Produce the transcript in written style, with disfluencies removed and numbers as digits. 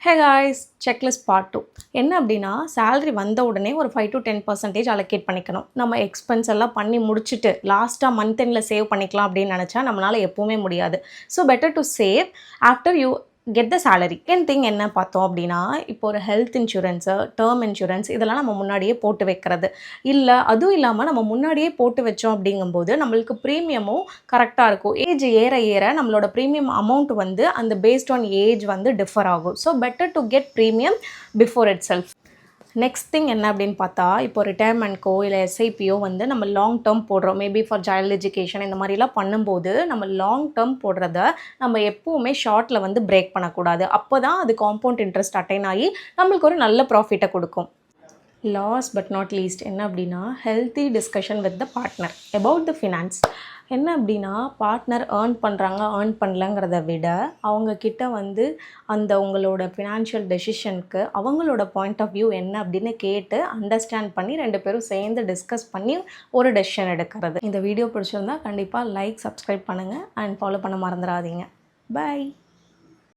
Hey guys, checklist part 2 என்ன அப்படின்னா, salary வந்த உடனே ஒரு 5 to 10% அலோகேட் பண்ணிக்கணும். நம்ம எக்ஸ்பென்ஸ் எல்லாம் பண்ணி முடிச்சுட்டு லாஸ்ட்டாக மந்த் எண்டில் சேவ் பண்ணிக்கலாம் அப்படின்னு நினச்சா நம்மளால் எப்போவுமே முடியாது. So better to save after you get the salary. Second thing என்ன பார்த்தோம் அப்படின்னா, இப்போ ஒரு ஹெல்த் இன்சூரன்ஸு, டேர்ம் இன்சூரன்ஸ் இதெல்லாம் நம்ம முன்னாடியே போட்டு வைக்கிறது. இல்லை அதுவும் இல்லாமல் நம்ம முன்னாடியே போட்டு வச்சோம் அப்படிங்கும்போது நம்மளுக்கு ப்ரீமியமும் கரெக்டாக இருக்கும். ஏஜ் ஏற ஏற நம்மளோட ப்ரீமியம் அமௌண்ட் வந்து அந்த பேஸ்ட் ஆன் ஏஜ் வந்து டிஃபர் ஆகும். So better to get premium before it self. Next thing என்ன அப்படின்னு பார்த்தா, இப்போ ரிட்டையர்மெண்ட்க்கோ இல்லை எஸ்ஐபியோ வந்து நம்ம லாங் டேர்ம் போடுறோம். மேபி ஃபார் சைல்டு எஜுகேஷன் இந்த மாதிரிலாம் பண்ணும்போது நம்ம லாங் டேர்ம் போடுறத நம்ம எப்போவுமே ஷார்ட்டில் வந்து பிரேக் பண்ணக்கூடாது. அப்போ தான் அது காம்பவுண்ட் இன்ட்ரெஸ்ட் அட்டைன் ஆகி நம்மளுக்கு ஒரு நல்ல ப்ராஃபிட்டை கொடுக்கும். லாஸ்ட் பட் நாட் லீஸ்ட் என்ன அப்படின்னா, healthy discussion with the partner about the finance. என்ன அப்படின்னா, பார்ட்னர் ஏர்ன் பண்ணுறாங்க ஏர்ன் பண்ணலங்கிறத விட அவங்கக்கிட்ட வந்து அந்த உங்களோட ஃபினான்ஷியல் டெசிஷனுக்கு அவங்களோட பாயிண்ட் ஆஃப் வியூ என்ன அப்படின்னு கேட்டு அண்டர்ஸ்டாண்ட் பண்ணி 2 பேரும் சேர்ந்து டிஸ்கஸ் பண்ணி ஒரு டெசிஷன் எடுக்கிறது. இந்த வீடியோ பிடிச்சிருந்தா கண்டிப்பாக லைக், சப்ஸ்கிரைப் பண்ணுங்கள் அண்ட் ஃபாலோ பண்ண மறந்துடாதீங்க. பை.